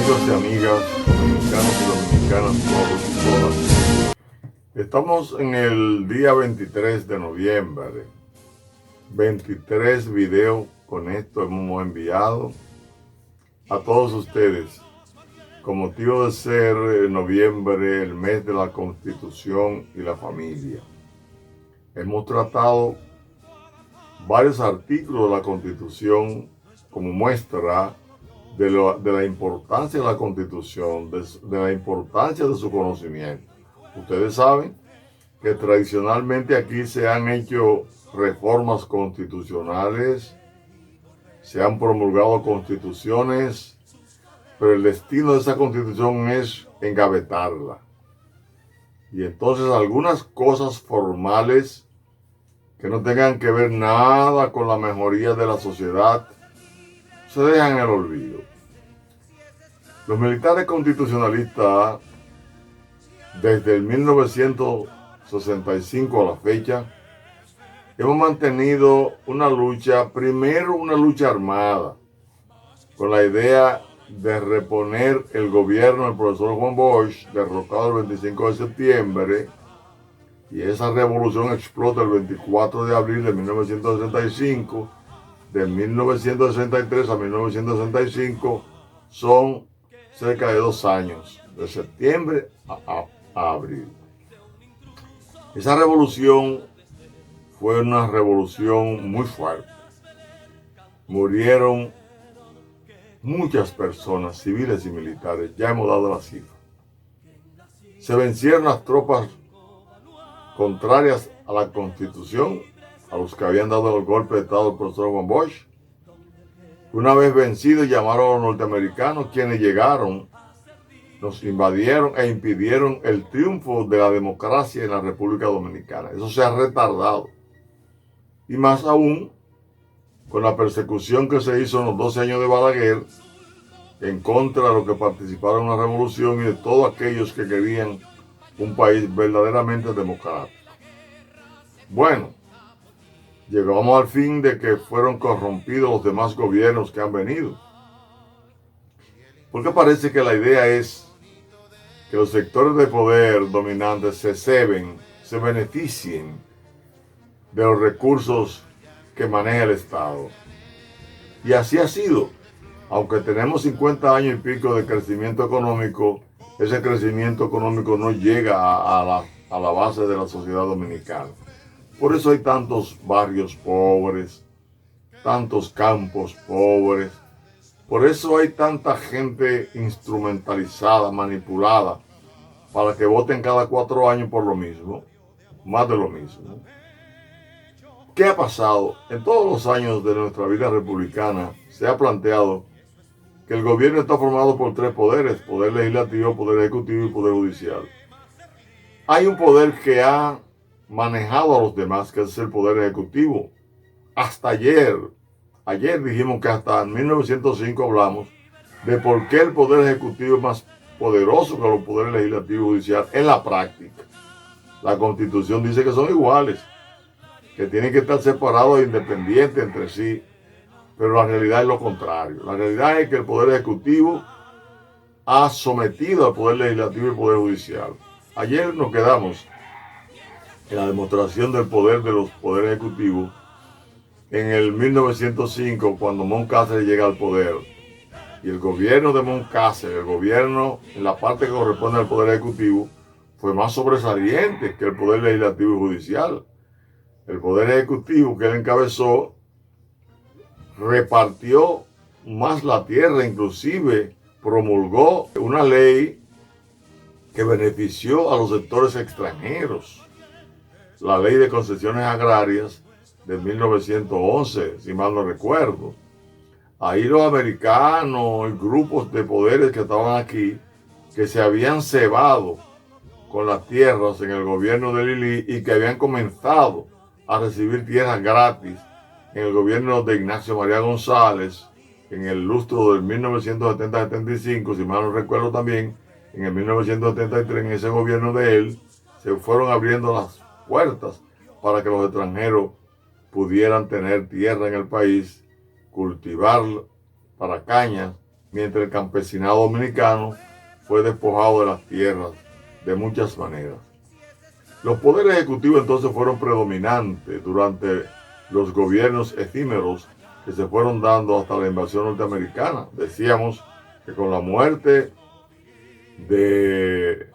amigos y amigas, dominicanos y dominicanas, todos y todas. Estamos en el día 23 de noviembre. 23 videos con esto hemos enviado a todos ustedes con motivo de ser noviembre el mes de la Constitución y la familia. Hemos tratado varios artículos de la Constitución como muestra de la importancia de la Constitución, de la importancia de su conocimiento. Ustedes saben que tradicionalmente aquí se han hecho reformas constitucionales, se han promulgado constituciones, pero el destino de esa constitución es engavetarla. Y entonces algunas cosas formales que no tengan que ver nada con la mejoría de la sociedad se dejan en el olvido. Los militares constitucionalistas, desde el 1965 a la fecha, hemos mantenido una lucha, primero una lucha armada, con la idea de reponer el gobierno del profesor Juan Bosch, derrocado el 25 de septiembre, y esa revolución explota el 24 de abril de 1965. De 1963 a 1965 son cerca de 2 años, de septiembre a abril. Esa revolución fue una revolución muy fuerte. Murieron muchas personas, civiles y militares, ya hemos dado la cifra. Se vencieron las tropas contrarias a la Constitución, a los que habían dado el golpe de Estado del profesor Juan Bosch. Una vez vencidos, llamaron a los norteamericanos, quienes llegaron, nos invadieron e impidieron el triunfo de la democracia en la República Dominicana. Eso se ha retardado. Y más aún, con la persecución que se hizo en los 12 años de Balaguer, en contra de los que participaron en la revolución y de todos aquellos que querían un país verdaderamente democrático. Bueno, llegamos al fin de que fueron corrompidos los demás gobiernos que han venido. Porque parece que la idea es que los sectores de poder dominantes se ceben, se beneficien de los recursos que maneja el Estado. Y así ha sido. Aunque tenemos 50 años y pico de crecimiento económico, ese crecimiento económico no llega a la base de la sociedad dominicana. Por eso hay tantos barrios pobres, tantos campos pobres. Por eso hay tanta gente instrumentalizada, manipulada, para que voten cada 4 años por lo mismo, más de lo mismo. ¿Qué ha pasado? En todos los años de nuestra vida republicana se ha planteado que el gobierno está formado por 3 poderes: poder legislativo, poder ejecutivo y poder judicial. Hay un poder que ha manejado a los demás, que es el poder ejecutivo. Hasta ayer dijimos que hasta en 1905 hablamos de por qué el poder ejecutivo es más poderoso que los poderes legislativo y judicial en la práctica. La Constitución dice que son iguales, que tienen que estar separados e independientes entre sí, pero la realidad es lo contrario. La realidad es que el poder ejecutivo ha sometido al poder legislativo y al poder judicial. Ayer nos quedamos en la demostración del poder de los poderes ejecutivos en el 1905, cuando Moncácer llega al poder. Y el gobierno de Moncácer, el gobierno en la parte que corresponde al poder ejecutivo, fue más sobresaliente que el poder legislativo y judicial. El poder ejecutivo que él encabezó repartió más la tierra, inclusive promulgó una ley que benefició a los sectores extranjeros. La ley de concesiones agrarias de 1911, si mal no recuerdo. Ahí los americanos y grupos de poderes que estaban aquí, que se habían cebado con las tierras en el gobierno de Lili y que habían comenzado a recibir tierras gratis en el gobierno de Ignacio María González, en el lustro del 1970-75, si mal no recuerdo también, en el 1973, en ese gobierno de él, se fueron abriendo las puertas para que los extranjeros pudieran tener tierra en el país, cultivar para cañas mientras el campesinado dominicano fue despojado de las tierras de muchas maneras. Los poderes ejecutivos entonces fueron predominantes durante los gobiernos efímeros que se fueron dando hasta la invasión norteamericana. Decíamos que con la muerte de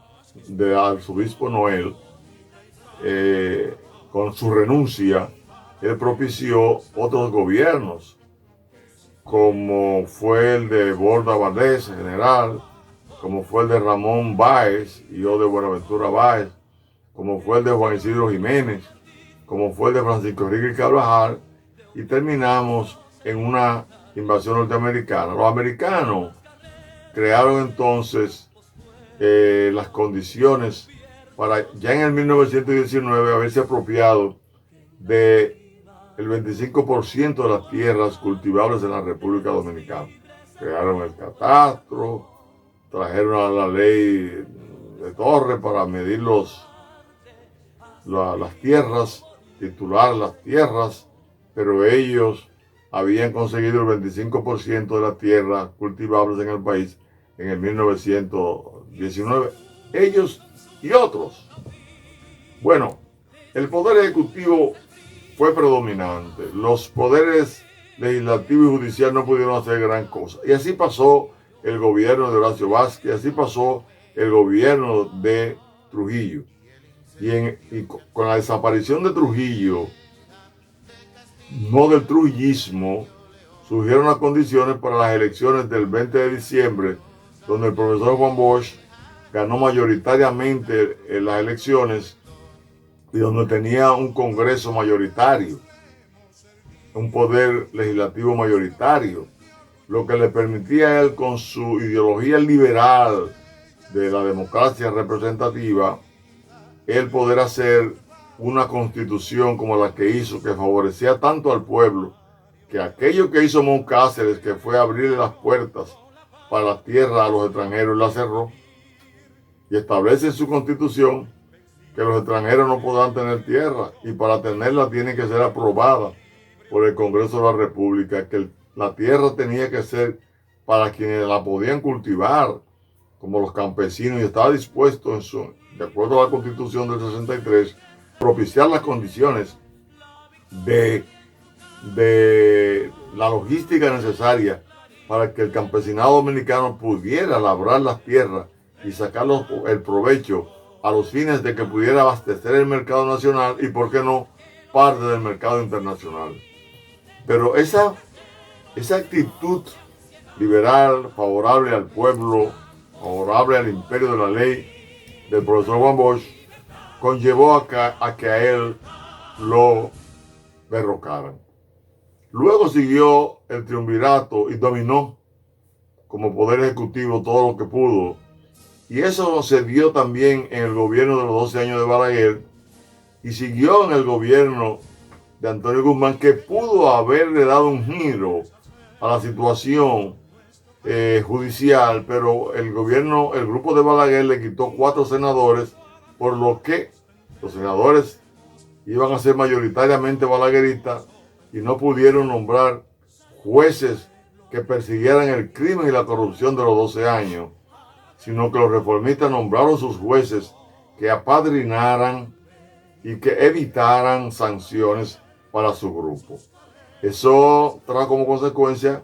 arzobispo Noel, con su renuncia, él propició otros gobiernos, como fue el de Borda Valdés, general, como fue el de Ramón Báez y yo de Buenaventura Báez, como fue el de Juan Isidro Jiménez, como fue el de Francisco Enrique Carvajal, y terminamos en una invasión norteamericana. Los americanos crearon entonces las condiciones para ya en el 1919 haberse apropiado del 25% de las tierras cultivables en la República Dominicana. Crearon el catastro, trajeron la ley de Torres para medir las tierras, titular las tierras, pero ellos habían conseguido el 25% de las tierras cultivables en el país en el 1919. Ellos y otros. Bueno, el poder ejecutivo fue predominante. Los poderes legislativo y judicial no pudieron hacer gran cosa. Y así pasó el gobierno de Horacio Vázquez, así pasó el gobierno de Trujillo. Y con la desaparición de Trujillo, no del trujillismo, surgieron las condiciones para las elecciones del 20 de diciembre, donde el profesor Juan Bosch ganó mayoritariamente en las elecciones y donde tenía un Congreso mayoritario, un poder legislativo mayoritario, lo que le permitía a él, con su ideología liberal de la democracia representativa, él poder hacer una constitución como la que hizo, que favorecía tanto al pueblo, que aquello que hizo Moncáceres, que fue abrirle las puertas para la tierra a los extranjeros, la cerró, y establece en su constitución que los extranjeros no podrán tener tierra, y para tenerla tiene que ser aprobada por el Congreso de la República, que la tierra tenía que ser para quienes la podían cultivar, como los campesinos, y estaba dispuesto, de acuerdo a la Constitución del 63, propiciar las condiciones de la logística necesaria para que el campesinado dominicano pudiera labrar las tierras y sacar el provecho a los fines de que pudiera abastecer el mercado nacional y, por qué no, parte del mercado internacional. Pero esa actitud liberal, favorable al pueblo, favorable al imperio de la ley del profesor Juan Bosch, conllevó a que a él lo derrocaran. Luego siguió el triunvirato y dominó como poder ejecutivo todo lo que pudo. Y eso se dio también en el gobierno de los 12 años de Balaguer, y siguió en el gobierno de Antonio Guzmán, que pudo haberle dado un giro a la situación judicial, pero el grupo de Balaguer le quitó 4 senadores, por lo que los senadores iban a ser mayoritariamente balagueristas y no pudieron nombrar jueces que persiguieran el crimen y la corrupción de los 12 años, sino que los reformistas nombraron sus jueces que apadrinaran y que evitaran sanciones para su grupo. Eso trajo como consecuencia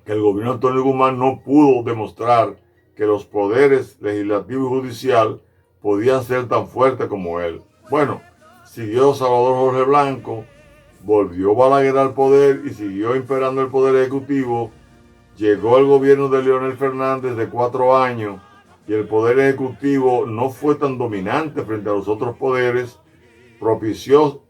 que el gobierno de Antonio Guzmán no pudo demostrar que los poderes legislativo y judicial podían ser tan fuertes como él. Bueno, siguió Salvador Jorge Blanco, volvió Balaguer al poder y siguió imperando el poder ejecutivo. Llegó el gobierno de Leonel Fernández de 4 años y el poder ejecutivo no fue tan dominante frente a los otros poderes, propició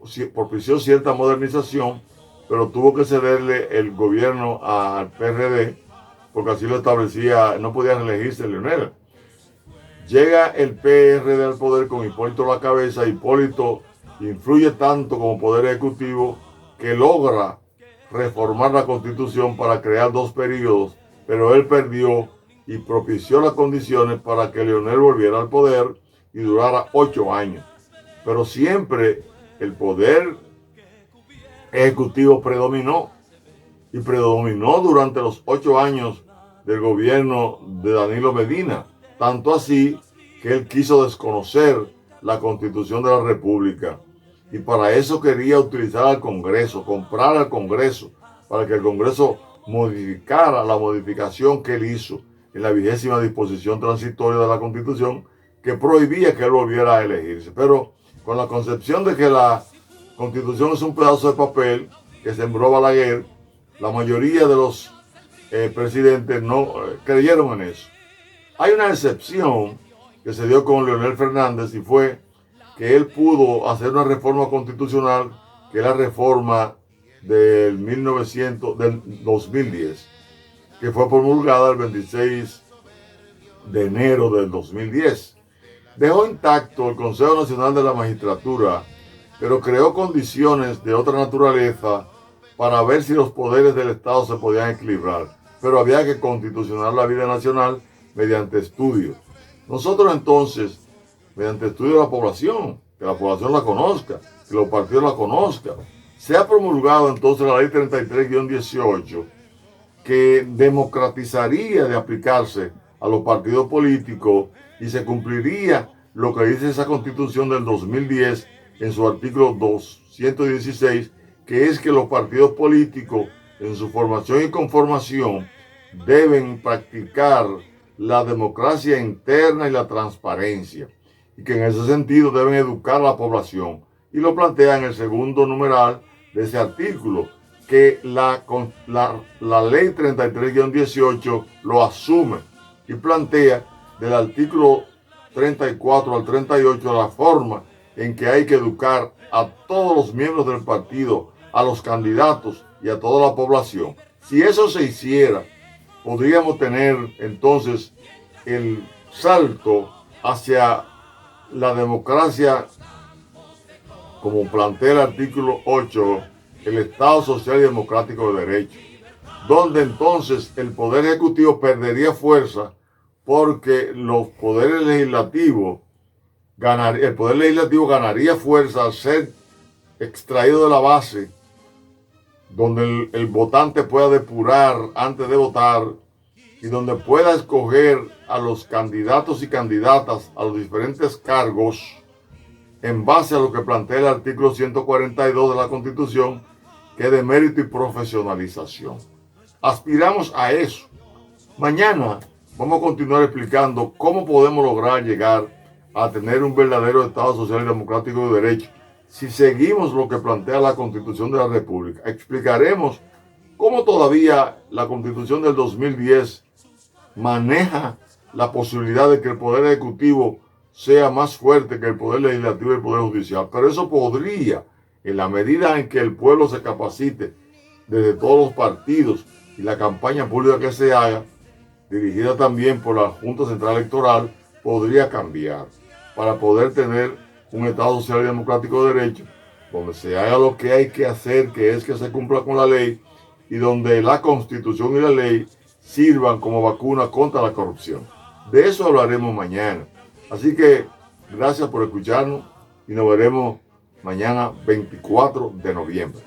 cierta modernización, pero tuvo que cederle el gobierno al PRD, porque así lo establecía, no podía reelegirse Leonel. Llega el PRD al poder con Hipólito a la cabeza. Hipólito influye tanto como poder ejecutivo que logra reformar la Constitución para crear 2 periodos, pero él perdió y propició las condiciones para que Leonel volviera al poder y durara 8 años. Pero siempre el poder ejecutivo predominó, y predominó durante los 8 años del gobierno de Danilo Medina, tanto así que él quiso desconocer la Constitución de la República y para eso quería utilizar al Congreso, comprar al Congreso, para que el Congreso modificara la modificación que él hizo en la 20ª disposición transitoria de la Constitución que prohibía que él volviera a elegirse. Pero con la concepción de que la Constitución es un pedazo de papel que sembró Balaguer, la mayoría de los presidentes no creyeron en eso. Hay una excepción que se dio con Leonel Fernández y fue que él pudo hacer una reforma constitucional, que es la reforma del 2010, que fue promulgada el 26 de enero del 2010. Dejó intacto el Consejo Nacional de la Magistratura, pero creó condiciones de otra naturaleza para ver si los poderes del Estado se podían equilibrar. Pero había que constitucionar la vida nacional mediante estudios. Nosotros entonces, mediante estudio de la población, que la población la conozca, que los partidos la conozcan, se ha promulgado entonces la ley 33-18, que democratizaría de aplicarse a los partidos políticos y se cumpliría lo que dice esa Constitución del 2010 en su artículo 216, que es que los partidos políticos en su formación y conformación deben practicar la democracia interna y la transparencia, y que en ese sentido deben educar a la población. Y lo plantea en el segundo numeral de ese artículo, que la ley 33-18 lo asume y plantea del artículo 34 al 38 la forma en que hay que educar a todos los miembros del partido, a los candidatos y a toda la población. Si eso se hiciera, podríamos tener entonces el salto hacia la democracia, como plantea el artículo 8, el Estado Social y Democrático de Derecho, donde entonces el Poder Ejecutivo perdería fuerza porque los poderes legislativos el Poder Legislativo ganaría fuerza al ser extraído de la base, donde el votante pueda depurar antes de votar y donde pueda escoger a los candidatos y candidatas a los diferentes cargos en base a lo que plantea el artículo 142 de la Constitución, que es de mérito y profesionalización. Aspiramos a eso. Mañana vamos a continuar explicando cómo podemos lograr llegar a tener un verdadero Estado Social y Democrático de Derecho si seguimos lo que plantea la Constitución de la República. Explicaremos cómo todavía la Constitución del 2010 maneja la posibilidad de que el Poder Ejecutivo sea más fuerte que el Poder Legislativo y el Poder Judicial. Pero eso podría, en la medida en que el pueblo se capacite desde todos los partidos y la campaña pública que se haga, dirigida también por la Junta Central Electoral, podría cambiar para poder tener un Estado Social y Democrático de Derecho, donde se haga lo que hay que hacer, que es que se cumpla con la ley, y donde la Constitución y la ley sirvan como vacuna contra la corrupción. De eso hablaremos mañana. Así que gracias por escucharnos y nos veremos mañana 24 de noviembre.